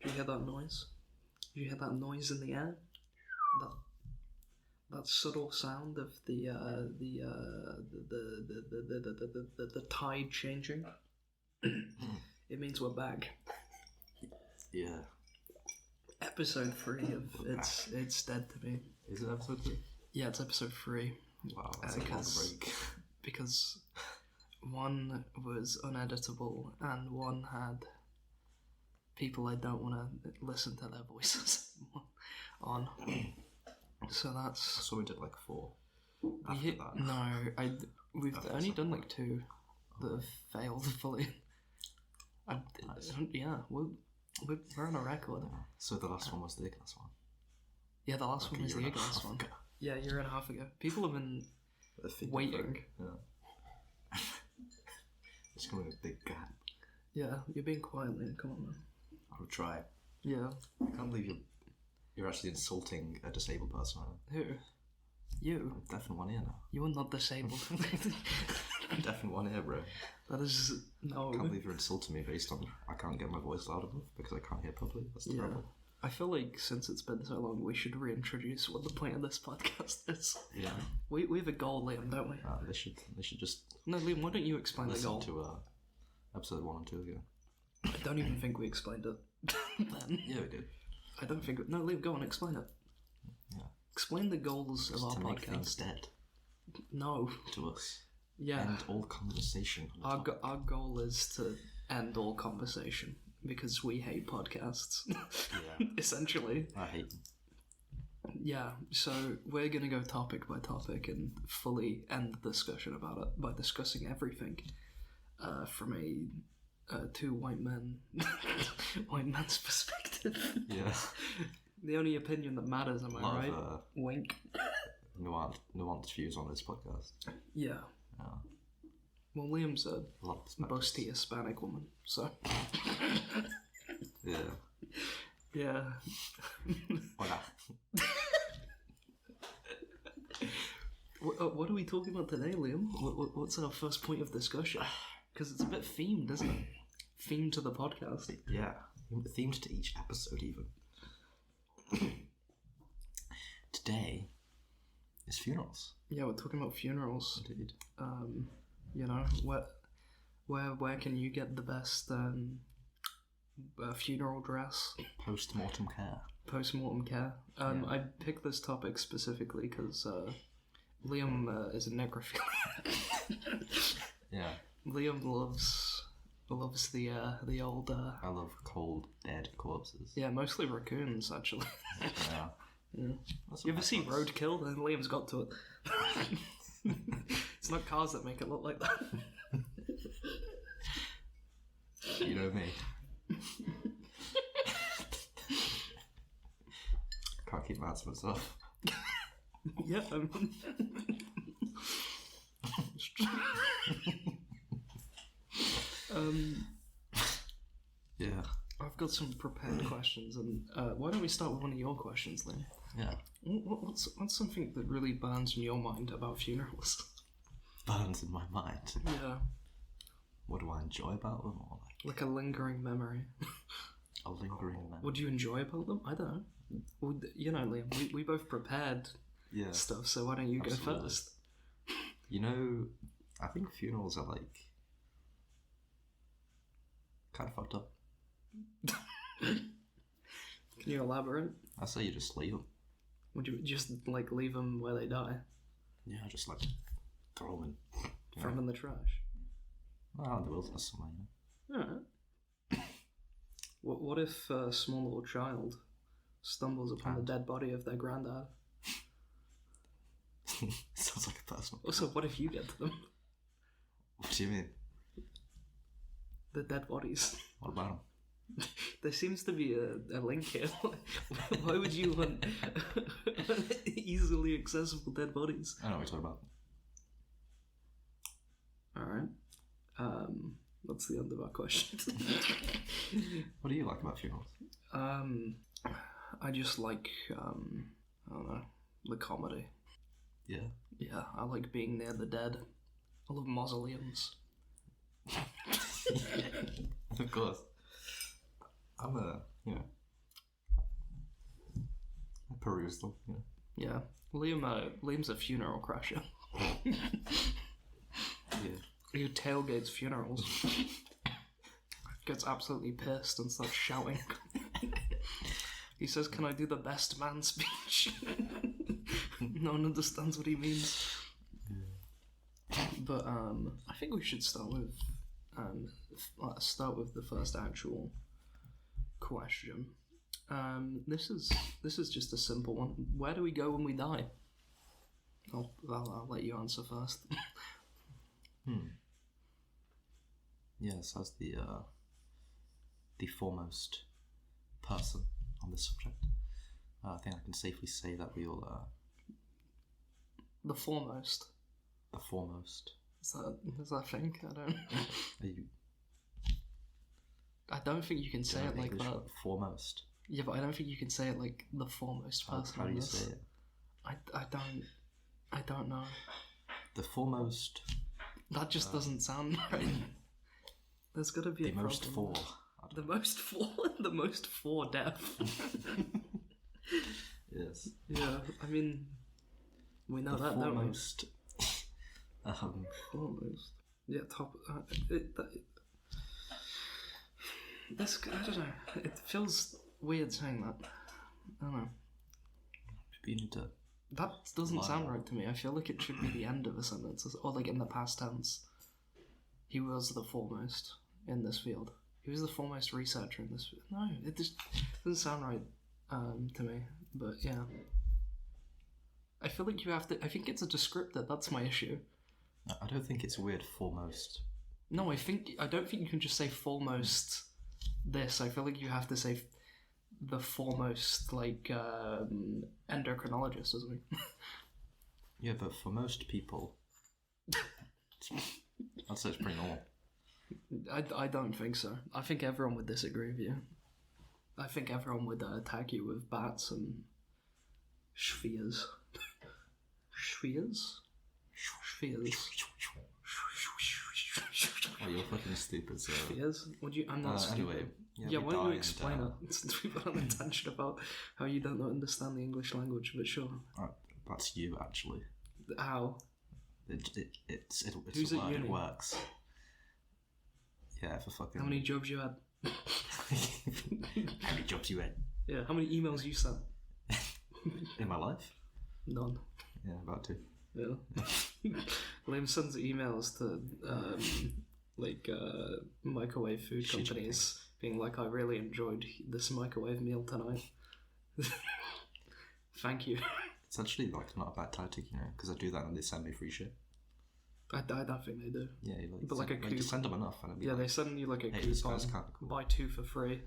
You hear that noise? You hear that noise in the air? That subtle sound of the tide changing. It means we're back. Yeah. Episode 3 of It's Dead to Me. Is it episode 3? Yeah, it's episode 3. Wow, that's a long break. Because one was uneditable and one had people I don't want to listen to their voices on. So that's... So we did like 4 after that. No, we've only done like 2 that have failed fully. Nice. Yeah, we're on a record. So the last one was the Ignis one? Yeah, the last one was the Ignis one. Yeah, a year and a half ago. People have been waiting. Yeah. It's going to be a big gap. Yeah, you're being quiet, Liam. Come on, man. I'll try. Yeah. I can't believe you're actually insulting a disabled person. Who? You? I'm deaf in one ear now. You are not disabled. I'm deaf in one ear, bro. That is... No. I can't believe you're insulting me based on I can't get my voice loud enough because I can't hear properly. That's terrible. Yeah. I feel like since it's been so long, we should reintroduce what the point of this podcast is. Yeah. We have a goal, Liam, don't we? They should just... No, Liam, why don't you explain the goal? Listen to episode 1 and 2 again. I don't even think we explained it then. Yeah, we did. I don't think... No, Liam, go on, explain it. Yeah. Explain the goals of our to podcast. make things dead. No. To us. Yeah. End all conversation. Our goal is to end all conversation because we hate podcasts. Yeah. Essentially. I hate them. Yeah, so we're going to go topic by topic and fully end the discussion about it by discussing everything from a 2 white men's perspective. Yeah. The only opinion that matters, am I right? Wink. Nuanced views on this podcast. Yeah. Yeah. Well, Liam's a busty Hispanic woman, so... Yeah. Yeah. Hola. What are we talking about today, Liam? What's our first point of discussion? Because it's a bit themed, isn't it? Themed to the podcast. Yeah. Themed to each episode, even. Today is funerals. Yeah, we're talking about funerals. Indeed. You know, where can you get the best funeral dress? Post-mortem care. Post-mortem care. I picked this topic specifically because Liam is a necrophiliac. Yeah. Liam loves the old... I love cold, dead corpses. Yeah, mostly raccoons, actually. Yeah. Yeah. You ever see Roadkill? Then Liam's got to it. It's not cars that make it look like that. You know me. Can't keep my hands to myself. Yeah, Yeah. I've got some prepared questions, and why don't we start with one of your questions, Liam? Yeah. What's something that really burns in your mind about funerals? Burns in my mind. Yeah. What do I enjoy about them? Or like a lingering memory. A lingering memory. What do you enjoy about them? I don't know. Well, you know, Liam, we both prepared stuff, so why don't you go first? You know, I think funerals are like kind of fucked up. Can you elaborate? I say you just leave them. Would you just like leave them where they die? Yeah, just like throw them in. Throw them in the trash. Well, in the wilderness somewhere, you know. Alright. What if a small little child stumbles upon the dead body of their granddad? Sounds like a personal. Also, what if you get to them? What do you mean? The dead bodies. What about them? There seems to be a link here. Why would you want easily accessible dead bodies? I know what you're talking about. Alright. That's the end of our question. What do you like about funerals? I just like, I don't know, the comedy. Yeah? Yeah, I like being near the dead. I love mausoleums. Of course. I'm cruise them. Yeah. Yeah. Liam's a funeral crasher. Yeah. He tailgates funerals. Gets absolutely pissed and starts shouting. He says, "Can I do the best man speech?" No one understands what he means. Yeah. But I think we should start with the first actual question. This is just a simple one. Where do we go when we die? I'll let you answer first. Yes, as the foremost person on this subject, I think I can safely say that we all The foremost. The foremost. Is that a thing? I don't. Are you? I don't think you can say it like English that. Foremost. Yeah, but I don't think you can say it like the foremost person. How do you say it? I don't know. The foremost. That just doesn't sound right. There's got to be the a most problem. The most for. The most for deaf. Yes. Yeah, I mean, we know that, foremost, don't we? Foremost. Yeah, top. That's. I don't know. It feels weird saying that. I don't know. You need to. That doesn't sound right to me. I feel like it should be the end of a sentence, or like in the past tense. He was the foremost in this field. He was the foremost researcher in this field. No, it just doesn't sound right to me. But yeah. I feel like you have to... I think it's a descriptor. That's my issue. No, I don't think it's weird, foremost. No, I don't think you can just say foremost this. I feel like you have to say the foremost, like, endocrinologist or something. Yeah, but for most people... I'd say it's pretty normal. I don't think so. I think everyone would disagree with you. I think everyone would attack you with bats and spheres. Spheres? Spheres. Oh, you're fucking stupid, so... Spheres? I'm not stupid. Anyway, yeah, why don't you explain it? Since we've got an tangent about how you don't understand the English language, but sure. That's you, actually. How? It's Who's a at word, uni? it works. Yeah, for fucking... How many jobs you had? How many jobs you had? Yeah, how many emails you sent? In my life? None. Yeah, about 2. Yeah. Liam sends emails to microwave food companies being like, "I really enjoyed this microwave meal tonight. Thank you." It's actually like not a bad tactic, because I do that and they send me free shit. I don't think they do. Yeah, but like a coupon. Just send them enough and it'd be they send you like a hey, coupon. Cool. Buy 2 for free.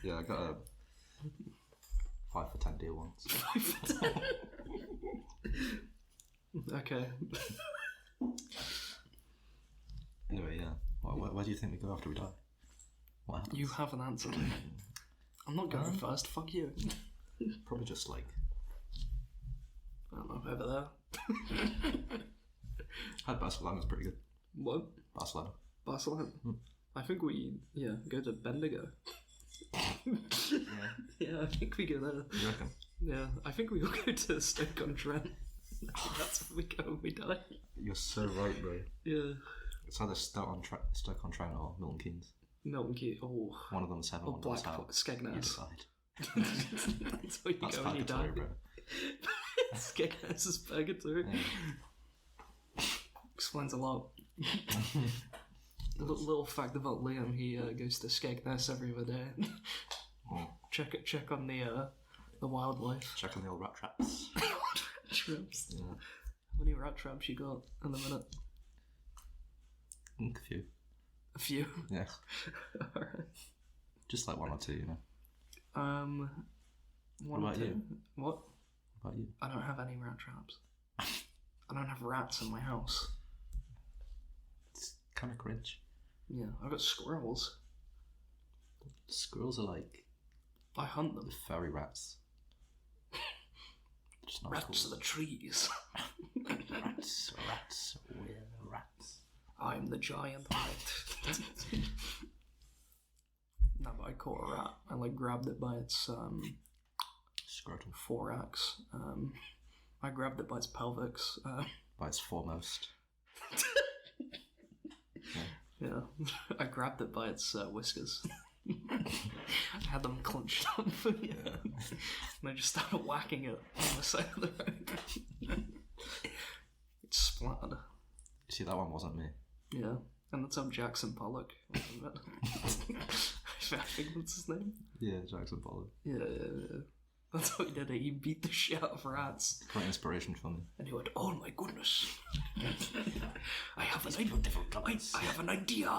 Yeah, I got a 5 for 10 deal once. 5 for 10. Okay. Anyway, yeah. Where do you think we go after we die? What happens? You haven't answered. I'm not going first. Fuck you. Probably just like... I don't know, over there. Had Barcelona's pretty good. What? Barcelona. I think we, go to Bendigo. Yeah, I think we go there. You reckon? Yeah, I think we all go to Stoke-on-Trent. That's where we go when we die. You're so right, bro. Yeah. It's either Stoke-on-Trent or Milton Keynes. Milton Keynes, oh. One of them's heaven, or one of them's hell. Skegness. You decide. That's where you go when you die. Bro. Skegness is purgatory. Yeah. Explains a lot. Little fact about Liam, he goes to Skegness every other day. Check on the wildlife. Check on the old rat traps. Rat traps. Yeah. How many rat traps you got in a minute? A few. A few? Yeah. Alright. Just like 1 or 2, One what about you? What? What about you? I don't have any rat traps. I don't have rats in my house. It's kind of cringe. Yeah, I've got squirrels. Squirrels are like... I hunt them. Furry rats. Just not Rats cool. of the trees. Rats, we're rats. I'm the giant rat. No, but I caught a rat. I like grabbed it by its Scrotum. thorax. I grabbed it by its pelvis. By its foremost. Yeah, I grabbed it by its whiskers. I had them clenched up, and I just started whacking it on the side of the road. It splattered. See, that one wasn't me. Yeah, and that's how Jackson Pollock. I think that's his name. Yeah, Jackson Pollock. Yeah. That's how he did it. He beat the shit out of rats. Great inspiration for me. And he went, "Oh my goodness, I have an idea. I have an idea.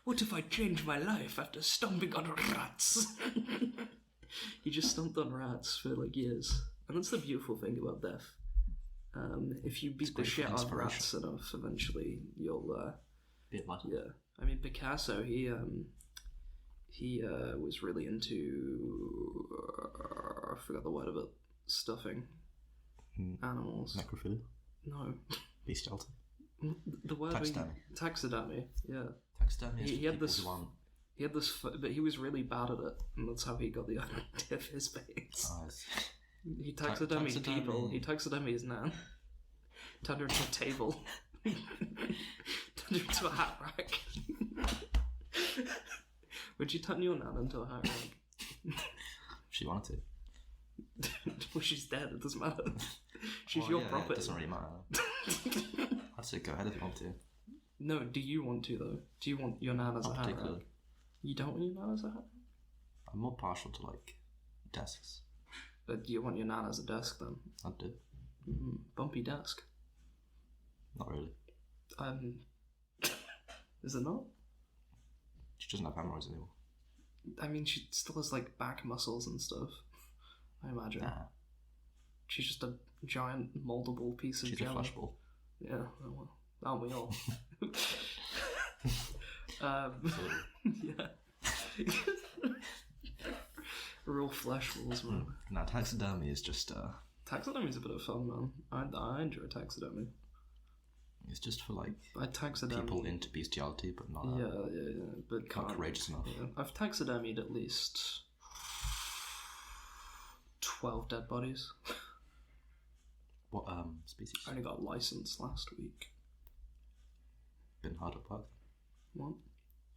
What if I change my life after stomping on rats?" He just stomped on rats for like years, and that's the beautiful thing about death. If you beat the shit out of rats enough, eventually you'll Be enlightened. yeah. I mean, Picasso, he was really into I forgot the word of it. Stuffing animals. Necrophilia. No, Bestiality. the word Taxidermy. Taxidermy. Yeah. Taxidermy is He had this. one. He had this, but he was really bad at it, and that's how he got the idea of his face. He taxidermied taxidermy. people. He taxidermied his nan. Turned her into a table. Turned her into a hat rack. Would you turn your nan into a hat rack? She wanted to. Well, she's dead. It doesn't matter. She's your property. It doesn't really matter. I'd say go ahead if you want to. No, do you want to though? Do you want your nan as a Not hat rack? particularly. You don't want your nan as a hat rack? I'm more partial to like desks. But do you want your nan as a desk then? I do. Bumpy desk. Not really. Is it not? She doesn't have hemorrhoids anymore. I mean, she still has like back muscles and stuff. I imagine. Nah. She's just a giant moldable piece of She's jelly. a flesh ball. Yeah, well, aren't we all? Yeah. We're all flesh balls, man. Now taxidermy is just Taxidermy's a bit of fun, man. I enjoy taxidermy. it's just for like I taxidermy. people into bestiality, but not Yeah, but not can't. courageous enough. Yeah. I've taxidermied at least 12 dead bodies. What species? I only got licensed last week. Been hard at work. What?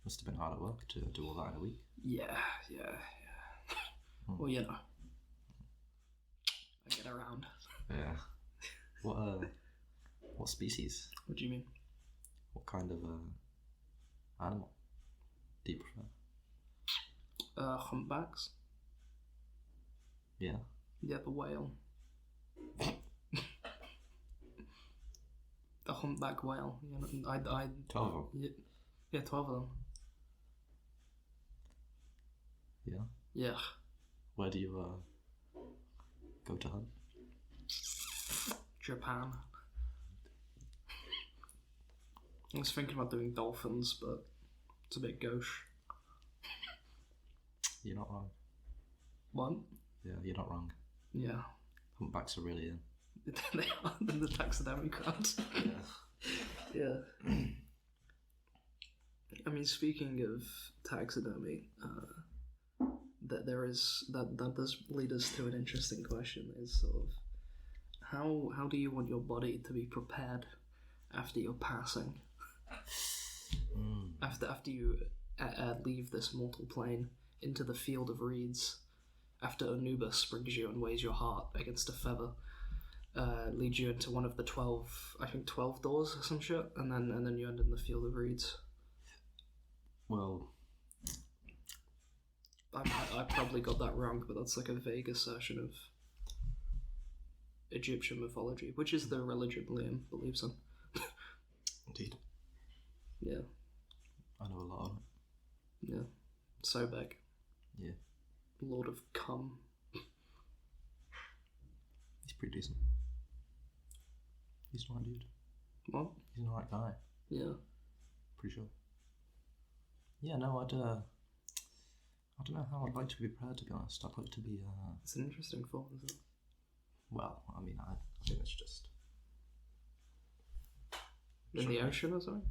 Must have been hard at work to do all that in a week. Yeah. Well, you know. I get around. Yeah. What species? What do you mean? What kind of animal do you prefer? Humpbacks. Yeah. Yeah, the whale. The humpback whale. You know, I 12 of them. Yeah, 12 of them. Yeah. Yeah. Where do you go to hunt? Japan. I was thinking about doing dolphins, but it's a bit gauche. You're not wrong. What? Yeah, you're not wrong. Yeah. Humpbacks are really in. They are in the taxidermy crowd. Yeah. I mean, speaking of taxidermy, that does lead us to an interesting question. Is sort of how do you want your body to be prepared after your passing? After you leave this mortal plane into the field of reeds, after Anubis brings you and weighs your heart against a feather, leads you into one of the 12 doors or some shit, and then you end in the field of reeds. Well, I probably got that wrong, but that's like a vague assertion of Egyptian mythology, which is the religion Liam believes in. indeed. Yeah. I know a lot on it. Yeah. Sobek. Yeah. Lord of Cum. He's pretty decent. He's an alright dude. What? He's an alright guy. Yeah. Pretty sure. Yeah, no, I don't know how I'd like to be prepared, to be honest. I'd like to be, It's an interesting thought, isn't it? well, I mean, I think it's just... In the ocean or something?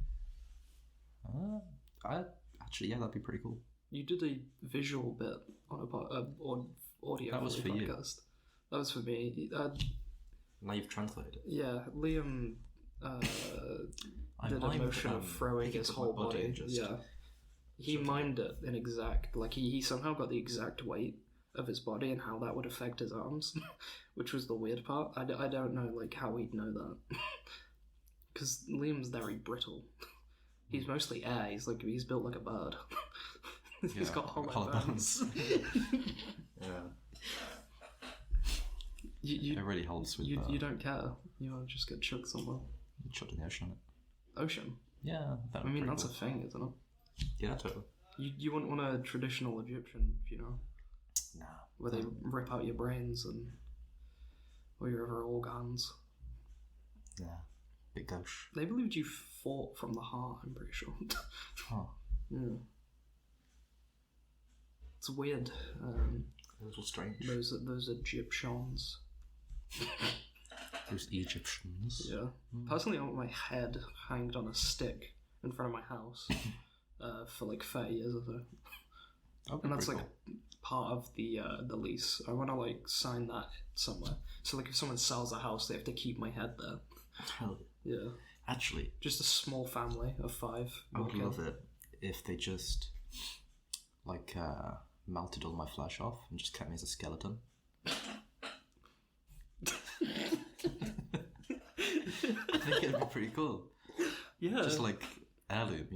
I Actually, yeah, that'd be pretty cool. You did a visual bit on on audio. That was for you. podcast. That was for me. Now you've translated it. Yeah, Liam did a motion of throwing his whole body. Yeah, he mimed it in exact. Like he somehow got the exact weight of his body and how that would affect his arms, which was the weird part. I don't know like how he'd know that, because Liam's very brittle. He's mostly air. He's built like a bird. He's got hollow bones. Yeah. You it really holds with you don't care. You want to just get chucked somewhere. Chucked in the ocean. Ocean? Yeah. I mean, that's cool. A thing, isn't it? Yeah, totally. You wouldn't want a traditional Egyptian, Nah. Where they rip out your brains and all your other organs. Yeah. Bit gauche. They believed you fought from the heart, I'm pretty sure. Huh. Yeah. It's weird. A little strange. Those Egyptians. Those Egyptians. Yeah. Personally, I want my head hanged on a stick in front of my house for like 30 years or so. And that's like part of the lease. I want to like sign that somewhere. So like if someone sells a house, they have to keep my head there. Hell yeah. Actually, just a small family of 5. I would love it if they just like melted all my flesh off and just kept me as a skeleton. I think it'd be pretty cool. Yeah. Just like heirloom,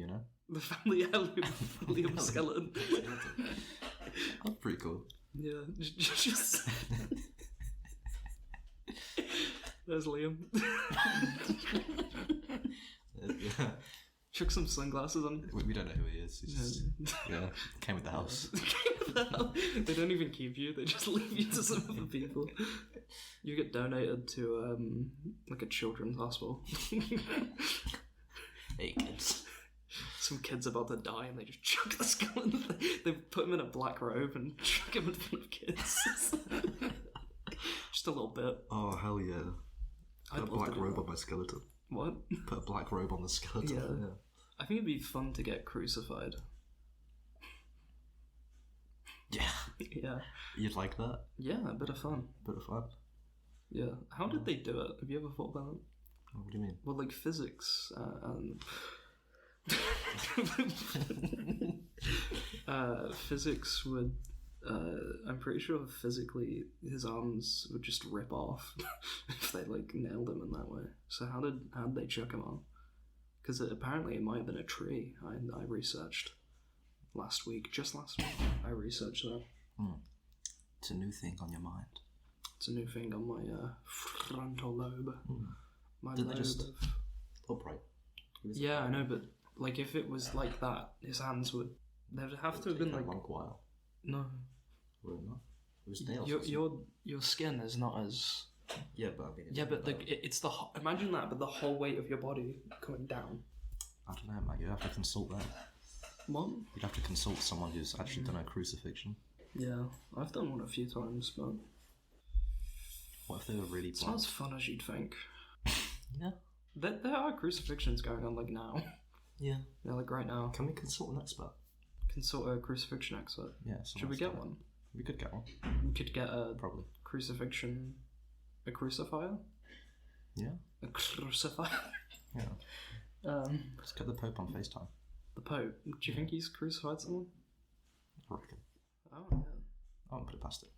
The family heirloom Liam skeleton. That's pretty cool. Yeah. Just there's Liam. Yeah. Chuck some sunglasses on. We don't know who he is. He's just, came with the house. They don't even keep you. They just leave you to some other people. You get donated to like a children's hospital. Hey kids. Some kid's about to die and they just chuck the skeleton. They put him in a black robe and chuck him in front of kids. Just a little bit. Oh hell yeah! Put a black robe on my skeleton. What? Put a black robe on the skeleton. Yeah. I think it'd be fun to get crucified. Yeah. Yeah. You'd like that? Yeah, a bit of fun. Bit of fun. Yeah. How did they do it? Have you ever thought about it? What do you mean? Well, like physics and physics would. I'm pretty sure physically his arms would just rip off if they like nailed him in that way. So how did they chuck him on? Because apparently it might have been a tree. I researched just last week. I researched that. It's a new thing on your mind. It's a new thing on my frontal lobe. My Didn't lobe they just of... upright? Yeah, I know, but like if it was like that, his hands would. There'd have to have been like a long while. No. Would it not? It was nails. Your skin is not as. Yeah, but I mean. Yeah, but it's the imagine that, but the whole weight of your body coming down. I don't know, man. You'd have to consult them. What? You'd have to consult someone who's actually done a crucifixion. Yeah, I've done one a few times, but. What if they were really It's not blunt? as fun as you'd think. Yeah. There are crucifixions going on like now. Yeah. Yeah, like right now. Can we consult an expert? Consult a crucifixion expert. Yeah. Should we get one? We could get one. We could get a Probably. crucifixion. A crucifier? Yeah. A crucifier? Yeah. Let's get the Pope on FaceTime. The Pope? Do you think he's crucified someone? I reckon. Oh, yeah. I won't put it past it.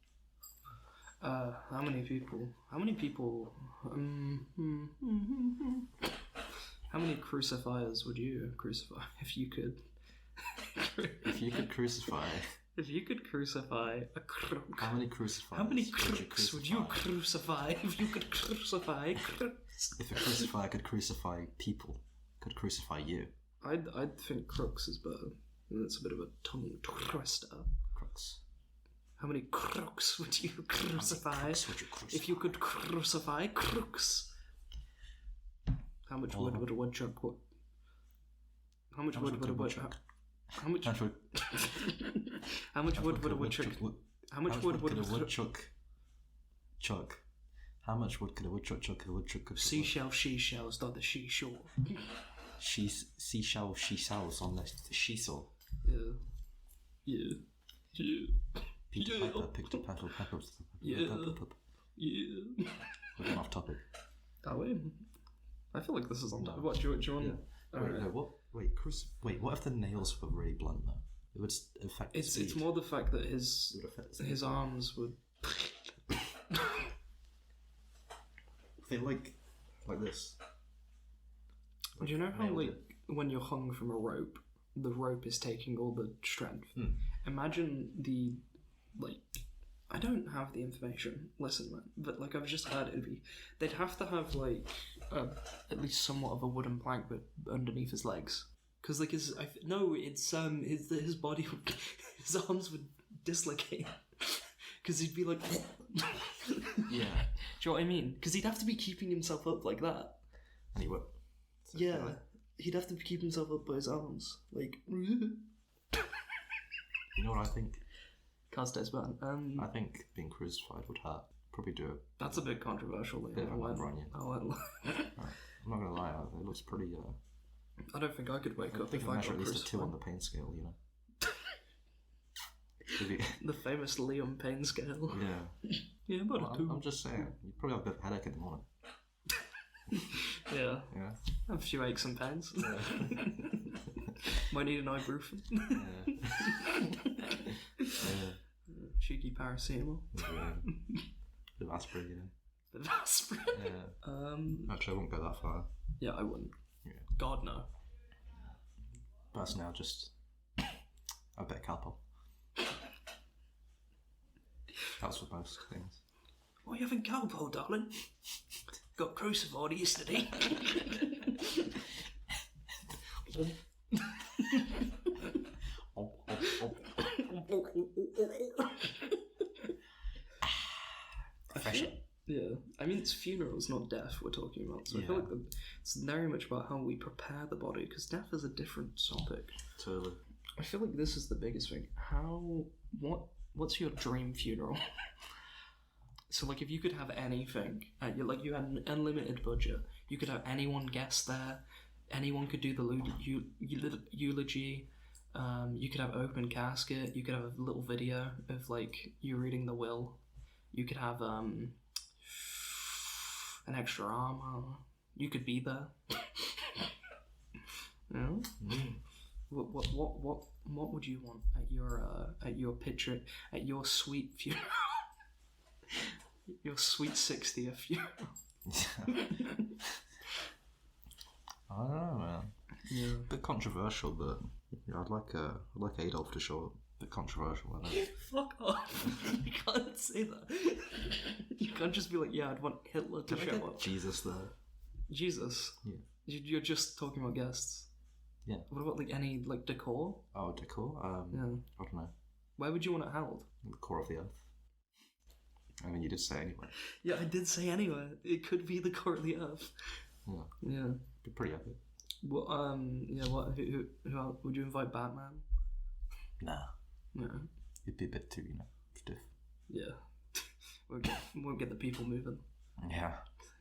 How many people? How many crucifiers would you crucify if you could? If you could crucify. If you could crucify a crook. How many crucifiers? How many crooks would you crucify if you could crucify crooks? If a crucifier could crucify people, could crucify you. I'd think crooks is better. That's a bit of a tongue twister. Crooks. How many crooks would you crucify if you could crucify crooks? How much wood would a woodchuck put? How much wood would a woodchuck? How much? How much wood would a woodchuck? How much wood would a woodchuck chuck? How much wood could a woodchuck chuck? A woodchuck could. Seashells, not the seashore. Seashells on the seesaw. Yeah. Yeah. Yeah. Yeah. Peter Yeah. Piper picked a petal pepper. Yeah. Yeah. We're going off topic. Are we? I feel like this is on No. What do you want? Yeah. Alright. No, what? Wait, Chris. Wait, what if the nails were really blunt though? It would affect the speed. It's more the fact that It would affect the speed. his arms would. They like this. Do you know how nailed like it. when you're hung from a rope, the rope is taking all the strength. Imagine the like. I don't have the information. Listen, man, but like I've just heard they'd have to have like at least somewhat of a wooden plank, but underneath his legs, because like his body, his arms would dislocate, because he'd be like, Yeah. do you know what I mean? Because he'd have to be keeping himself up like that. And he would. So Yeah, he'd have to keep himself up by his arms, like. You know what I think? Can't stay bad. I think being crucified would hurt. Probably do it. That's a bit controversial. Bit of a run, yeah. I'm not gonna lie, it looks pretty. I don't think I could wake I up think if I I measure got at least a 2 on crucified. the pain scale. You know. Maybe- The famous Liam Payne scale. yeah. Yeah, about Well, a 2. I'm just saying. You probably have a bit of a headache in the morning. Yeah. Yeah. I have a few aches and pains. Yeah. Might need an ibuprofen. Yeah. Cheeky paracetamol. Yeah. Bit of aspirin, you know. Bit of aspirin. Yeah. Actually, I wouldn't go that far. Yeah, I wouldn't. Yeah. God, no. Personally, I'll just a bit of Calpol. That's for most things. What are you having Calpol, darling? Got crucified yesterday. Fashion. Yeah, I mean it's funerals, not death we're talking about. So I feel Yeah. like it's very much about how we prepare the body, because death is a different topic. Totally. I feel like this is the biggest thing. What's your dream funeral? So like if you could have anything, you had an unlimited budget, you could have anyone guest there, anyone could do the eulogy. You could have open casket. You could have a little video of like you reading the will. You could have an extra arm. I don't know. You could be there. You know? What would you want at your picture at your sweet funeral? Your sweet 60th funeral. I don't know, man. Yeah. Bit controversial, but yeah, I'd like Adolf to show up. Bit controversial, I know. Fuck off. You can't say that. You can't just be like, yeah, I'd want Hitler to Can I show get up. Jesus there? Jesus. Yeah. You're just talking about guests. Yeah. What about like any like decor? Oh, decor? Yeah. I don't know. Where would you want it held? The core of the earth. I mean, you did say anyway. Yeah, I did say anywhere. It could be the core of the earth. Yeah. Yeah. Be pretty epic. Well, yeah. What? Who else? Would you invite Batman? Nah. No. It'd be a bit too, stiff. Yeah. We'll get the people moving. Yeah.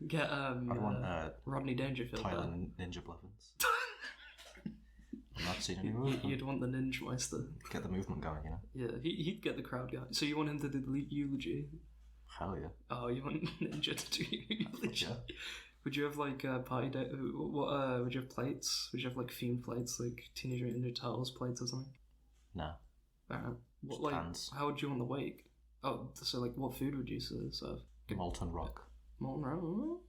Get I'd want Rodney Dangerfield. Tyler Ninja Blevins. I've not seen any movement. You'd want the Ninja Meister. Get the movement going, Yeah, he'd get the crowd going. So you want him to do the eulogy? Hell yeah. Oh, you want Ninja to do eulogy? Yeah. Would you have like party day? What? Would you have plates? Would you have like themed plates, like Teenage Mutant Ninja Turtles plates or something? No. What Just like? pans. How would you want the wake? Oh, so like, what food would you serve? Molten rock. Molten rock.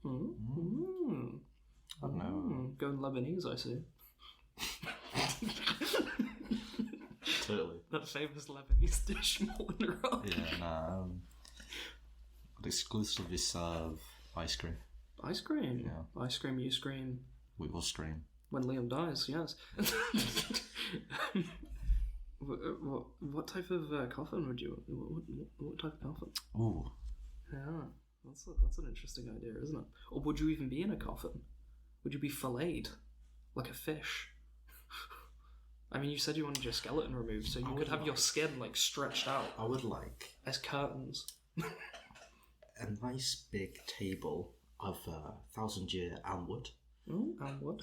I don't know. Going Lebanese, I see. Totally. That famous Lebanese dish, molten rock. Yeah, nah. I'd exclusively serve ice cream. Ice cream. Yeah. Ice cream. You scream We will scream. when Liam dies. Yes. What type of coffin would you? What type of coffin? Ooh. Yeah, that's an interesting idea, isn't it? Or would you even be in a coffin? Would you be filleted like a fish? I mean, you said you wanted your skeleton removed, so you could have your skin like stretched out I would like as curtains. a nice big table of 1,000-year elm wood. And what?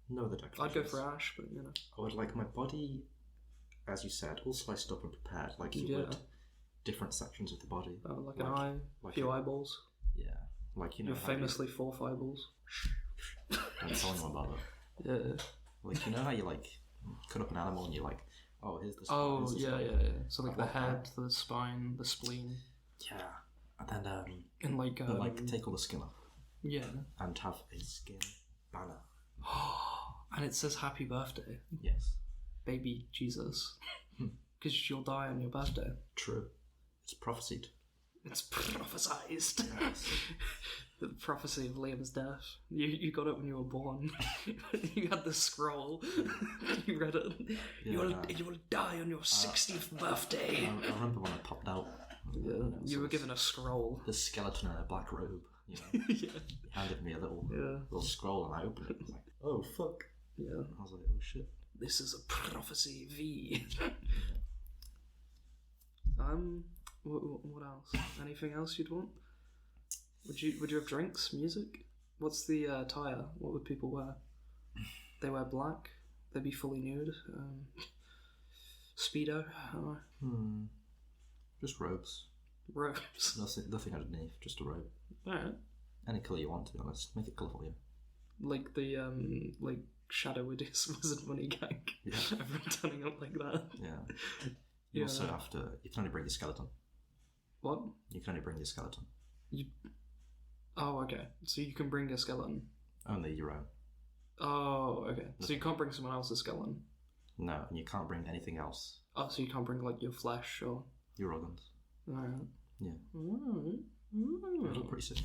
No other decorations. I'd go for ash, but you know. I would like my body as you said, all sliced up and prepared, like you would different sections of the body. Like an eye, a few eyeballs. Yeah, like You're famously 4 eyeballs. Don't tell anyone about that. Yeah. Like, you know how you like cut up an animal and you're like, oh, here's the spine. Oh, yeah. So like the head, the spine, the spleen. Yeah, and then and like take all the skin off. Yeah. And have a skin banner. And it says happy birthday. Yes. Baby Jesus. Because you'll die on your birthday. True. It's prophesied. It's prophesized. Yes. The prophecy of Liam's death. You got it when you were born. You had the scroll. You read it. Yeah, you will die on your 60th birthday. I remember when I popped out. Yeah. You were given a scroll. The skeleton in a black robe. You know. Yeah. He handed me a little scroll and I opened it. I was like, oh fuck. Yeah. I was like, oh shit. This is a prophecy V. What else? Anything else you'd want? Would you have drinks? Music? What's the attire? What would people wear? They wear black. They'd be fully nude. Speedo. Just robes. Robes. Nothing underneath. Just a robe. Alright. Any colour you want, to be honest. Make it colourful, yeah. Like the like Shadow Wizard Money Gang. Yeah. Everyone turning up like that. Yeah. You also have to. You can only bring your skeleton. What? You can only bring your skeleton. Oh, okay. So you can bring a skeleton. Only your own. Oh, okay. So you can't bring someone else's skeleton. No, and you can't bring anything else. Oh, so you can't bring like your flesh or your organs. Alright. Yeah. It look pretty sick.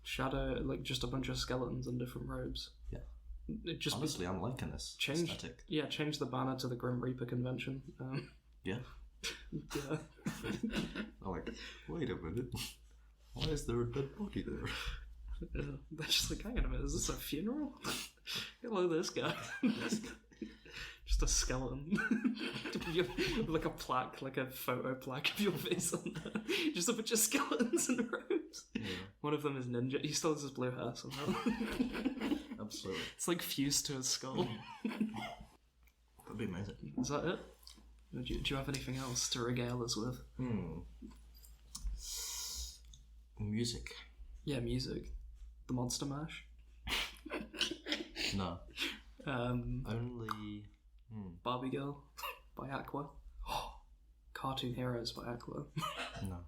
Shadow, like just a bunch of skeletons in different robes. Yeah. It just honestly, I'm liking this aesthetic. Yeah, change the banner to the Grim Reaper convention. Yeah. Yeah. I'm like, wait a minute. Why is there a dead body there? Yeah. They're just like, hang on a minute, is this a funeral? Hello, this guy. Just a skeleton. Like a plaque, like a photo plaque of your face on there. Just a bunch of skeletons in robes. Yeah. One of them is Ninja. He still has his blue hair somehow. Absolutely. It's like fused to his skull. That'd be amazing. Is that it? Do you have anything else to regale us with? Music. Yeah, music. The Monster Mash? No. Only... Barbie Girl by Aqua. Cartoon Heroes by Aqua. No.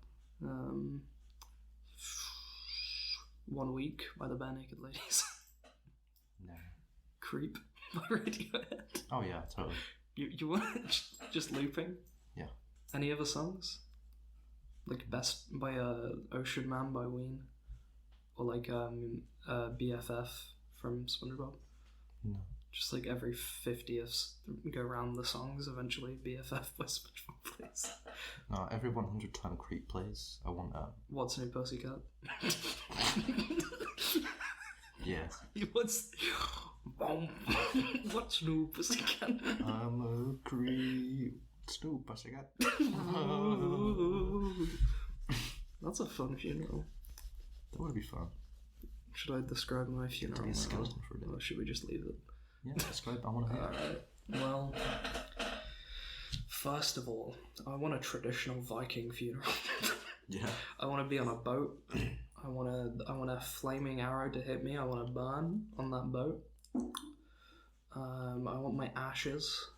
1 Week by the Bare Naked Ladies. No. Creep by Radiohead. Oh yeah, totally. You want just looping? Yeah. Any other songs? Like Best by Ocean Man by Ween? Or like BFF from SpongeBob? No. Just like every 50th go round the songs, eventually BFF by SpongeBob plays. No, every 100 time Creep plays, I want What's New Pussycat? Yeah. What's New Pussycat? I'm a creep. It's New Pussycat. That's a fun funeral. That would be fun. Should I describe my funeral? Be a skeleton for a day. Or should we just leave it? Yeah, describe. I want to hear. Alright. Well, first of all, I want a traditional Viking funeral. Yeah. I want to be on a boat. I want a flaming arrow to hit me. I want to burn on that boat. I want my ashes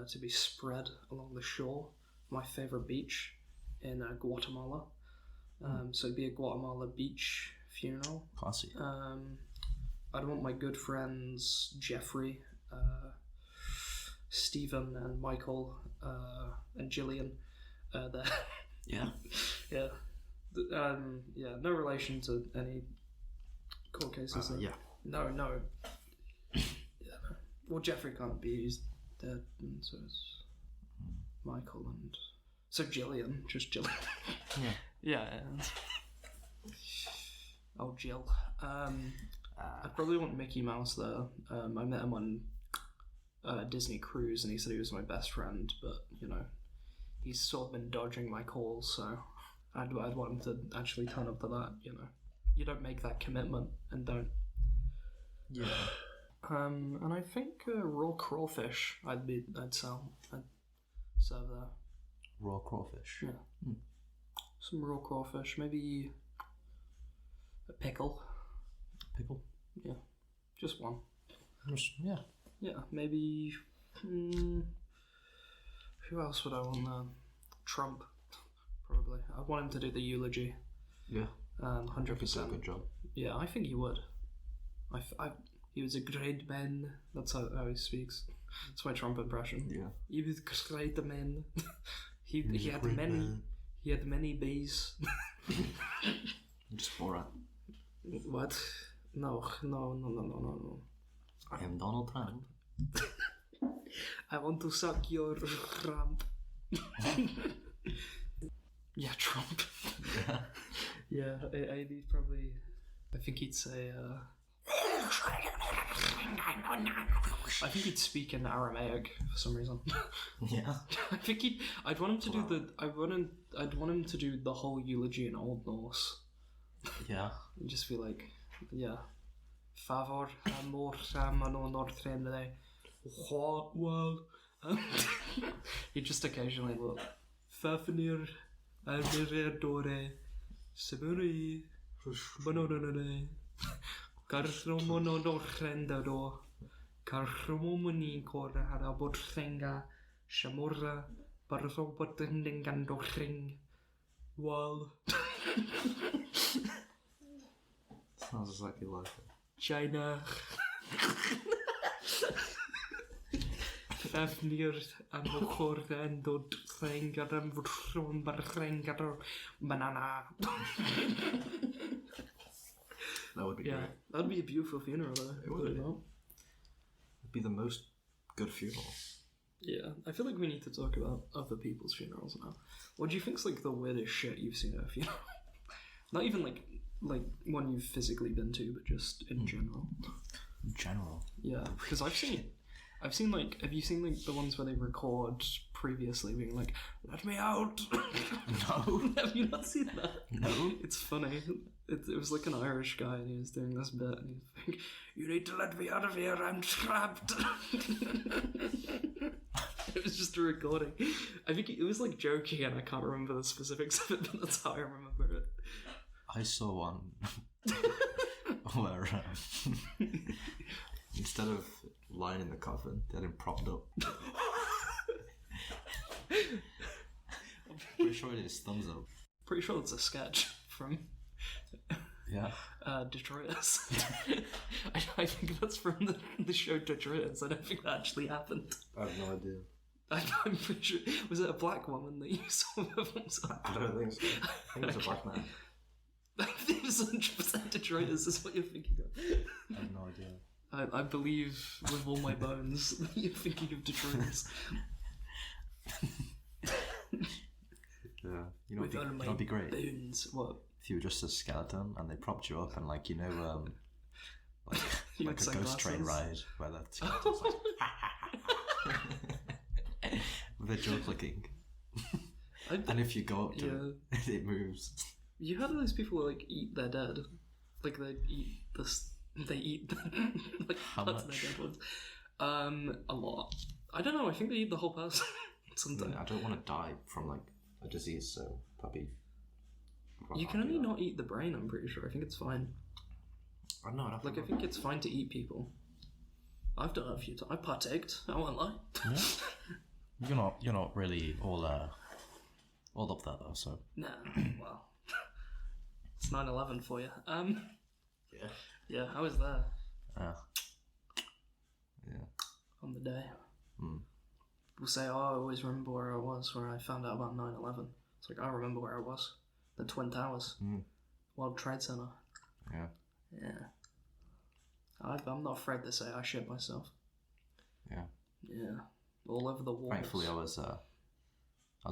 to be spread along the shore. My favorite beach in Guatemala. So it'd be a Guatemala beach funeral. Classy. I'd want my good friends Jeffrey, Stephen, and Michael, and Gillian there. Yeah. Yeah. Yeah. No relation to any court cases. Yeah. No. Yeah. No. Well, Jeffrey can't be. He's dead, and so it's Michael and so Gillian, just Gillian. Yeah. Yeah. Oh, Jill. I'd probably want Mickey Mouse there. I met him on Disney Cruise, and he said he was my best friend, but you know, he's sort of been dodging my calls, so I'd want him to actually turn up to that. You know, you don't make that commitment and don't. Yeah. And I think raw crawfish I'd sell. I'd serve there. Raw crawfish. Yeah. Some raw crawfish, maybe a pickle. Pickle? Yeah. Just one. Yeah. Yeah, maybe... who else would I want there? Trump, probably. I'd want him to do the eulogy. Yeah. 100%. He's done a good job. Yeah, I think he would. He was a great man. That's how he speaks. That's my Trump impression. Yeah. He was a great man. he had great many... man. He had many bees. Just Borat. What? No. I am Donald Trump. I want to suck your rump. Yeah, Trump. Yeah. Yeah, he'd probably... I think he'd say... I think he'd speak in Aramaic for some reason. Yeah. I think I'd want him to do the... I'd want him to do the whole eulogy in Old Norse. Yeah. And just be like, yeah. Favor, amor, amano, northrendre. What? Well... He'd just occasionally look. Fafnir, Almiradore, Simuri, Bononore, Carromono Rendador, Carromoni Cora Harabotrenga, Shamora, Barrobotendingandorring, Wall. Sounds exactly like it. China. Fafnir am Corgan dod Rengaram Vrum Barrengar Banana. That would be Yeah, great. that'd be a beautiful funeral though. It would be. Not? It'd be the most good funeral. Yeah, I feel like we need to talk about other people's funerals now. What do you think's like the weirdest shit you've seen at a funeral? Not even like one you've physically been to, but just in general. In general. Yeah, because I've seen like, have you seen like the ones where they record previously being like, "Let me out"? No. Have you not seen that? No. It's funny. It was like an Irish guy and he was doing this bit and he's like, "You need to let me out of here, I'm trapped." It was just a recording. I think it was like joking and I can't remember the specifics of it, but that's how I remember it. I saw one where instead of lying in the coffin, they had him propped up. Pretty sure he did his thumbs up. Pretty sure it's a sketch from Yeah. Detroiters. I think that's from the show Detroiters. I don't think that actually happened. I have no idea. I'm pretty sure. Was it a black woman that you saw with thumbs up? I don't think so. I think it was a black man. I think it was 100% Detroiters is what you're thinking of. I have no idea. I believe with all my bones that you're thinking of Detroiters. Yeah. You know, it'd be great bones. What? if you were just a skeleton and they propped you up and like like You like had a ghost train sunglasses. ride where the skeleton's like with a jaw clicking. And if you go up to it, it moves. You heard of those people who like eat their dead? Like they eat this. They eat like How parts of much? their dead ones. A lot. I don't know. I think they eat the whole person. Sometimes. I don't want to die from like a disease, so probably. You can only not eat the brain. I'm pretty sure. I think it's fine. I don't know. Like I think it's fine to eat people. I've done it a few times. I partaked. I won't lie. Yeah. You're not really all up there though. So. Nah. Well, it's 9/11 for you. Yeah. Yeah, I was there Yeah. on the day. Hmm. People say, "Oh, I always remember where I was when I found out about 9/11." It's like I remember where I was. The Twin Towers, World Trade Center. Yeah. Yeah. I'm not afraid to say I shit myself. Yeah. Yeah. All over the walls. Thankfully, I was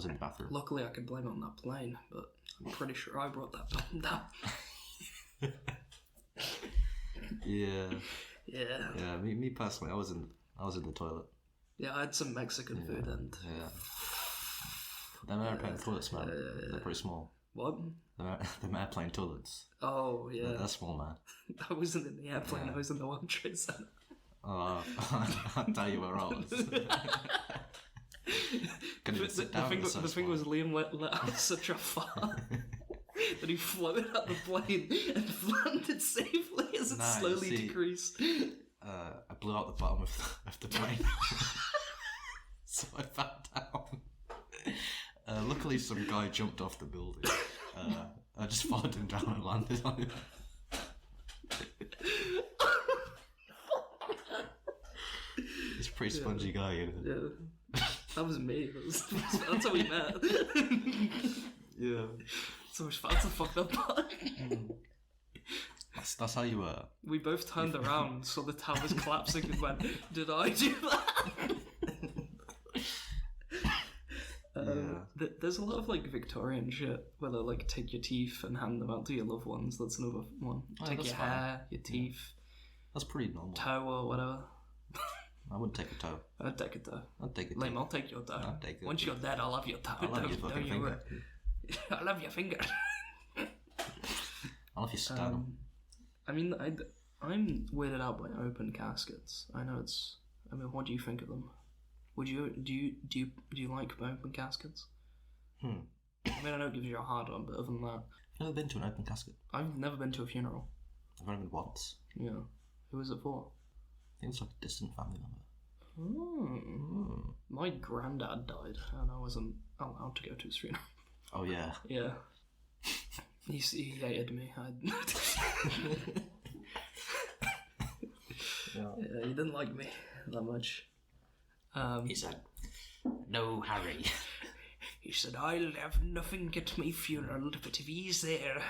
in the bathroom. Luckily, I could blame it on that plane, but I'm pretty sure I brought that plane down. Yeah. Yeah. Yeah. Me personally, I was in the toilet. Yeah, I had some Mexican food and... Yeah. Them airplane toilets, man. They're pretty small. What? Them airplane toilets. Oh, yeah. They're small, man. I wasn't in the airplane, Yeah. I was in the World Trade Center. Oh, I'll tell you where I was. couldn't even sit down. The thing was Liam let out such a fart that he floated out the plane and landed safely as it slowly decreased. I blew out the bottom of the plane. So I fell down. Luckily, some guy jumped off the building. I just followed him down and landed on him. He's a pretty spongy guy, isn't it? Yeah. That was me. That's how we met. Yeah. So much fun. That's a fucked up part. That's how you were. We both turned around, saw the towers collapsing, and went, "Did I do that?" There's a lot of like Victorian shit where they like take your teeth and hand them out to your loved ones. That's another one. Take your hair, your teeth. That's pretty normal. Toe or whatever. I wouldn't take a toe. I'd take a toe. I'd take a toe. Liam, I'll take your toe. I'd take it. Once you're dead, I'll have your toe. I'll have your fucking finger. I'll have your finger. I'll have your sternum. I mean, I'm weirded out by open caskets. I know it's. I mean, what do you think of them? Do you like open caskets? I mean, I know it gives you a hard on, but other than that, I've never been to an open casket. I've never been to a funeral. I've only been once. Yeah. Who was it for? I think it was like a distant family member. My granddad died, and I wasn't allowed to go to his funeral. Oh yeah. Yeah. He hated me. Yeah, he didn't like me that much. He said, "No, Harry." He said, "I'll have nothing at my funeral, but if he's there,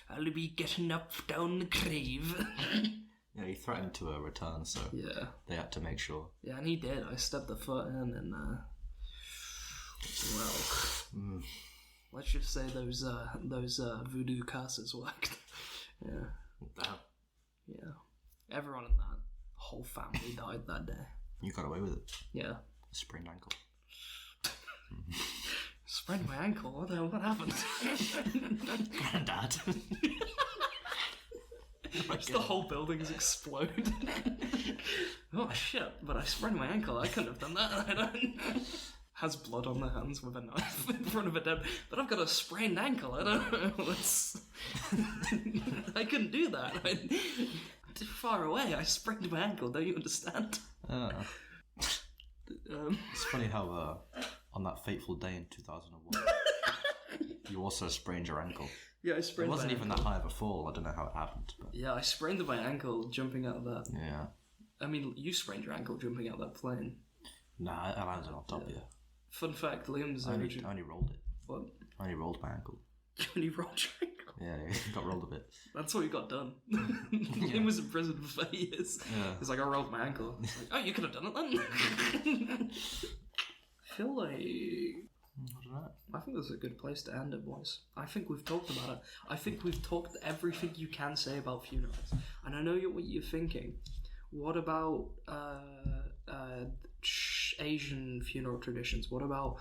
I'll be getting up down the grave." Yeah, he threatened to return, so they had to make sure. Yeah, and he did. I stepped the foot in, and let's just say those voodoo curses worked. Yeah. Yeah. Everyone in that whole family died that day. You got away with it. Yeah. Sprained ankle. Sprained my ankle? What happened? Granddad. Just the whole building's exploded. Oh shit, but I sprained my ankle. I couldn't have done that. Has blood on their hands with a knife in front of a dead... But I've got a sprained ankle. I don't know what's... I couldn't do that. I'm too far away. I sprained my ankle. Don't you understand? It's funny how on that fateful day in 2001, you also sprained your ankle. Yeah, I sprained. It wasn't even that high of a fall. I don't know how it happened. But... Yeah, I sprained my ankle jumping out of that. Yeah. I mean, you sprained your ankle jumping out of that plane. Nah, I landed on top of you. Fun fact, Liam's I only rolled it. What? I only rolled my ankle. You only rolled your ankle? Yeah, it got rolled a bit. That's what you got done. Liam was in prison for 30 years. Yeah. He's like, I rolled my ankle. It's like, oh, you could have done it then. I feel like... I don't know. I think this is a good place to end it, boys. I think we've talked about it. I think we've talked everything you can say about funerals. And I know what you're thinking. What about Asian funeral traditions? What about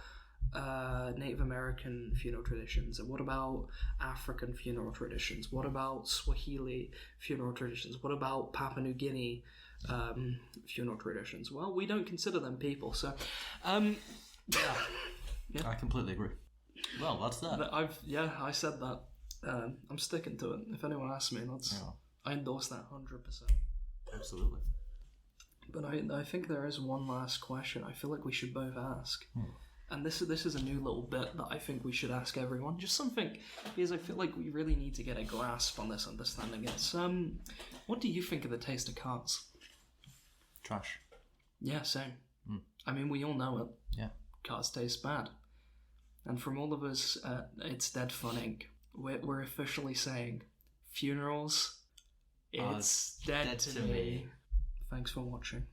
Native American funeral traditions? And what about African funeral traditions? What about Swahili funeral traditions? What about Papua New Guinea funeral traditions? Well, we don't consider them people, so... Yeah. I completely agree. Well, that's that. I said that. I'm sticking to it. If anyone asks me, I endorse that 100%. Absolutely. But I think there is one last question I feel like we should both ask. And this is a new little bit that I think we should ask everyone. Just something, because I feel like we really need to get a grasp on this understanding. It's, what do you think of the taste of Cars? Trash. Yeah, same. I mean, we all know it. Yeah. Cars taste bad. And from all of us It's Dead Fun Inc., we're officially saying, funerals, it's dead to me. Thanks for watching.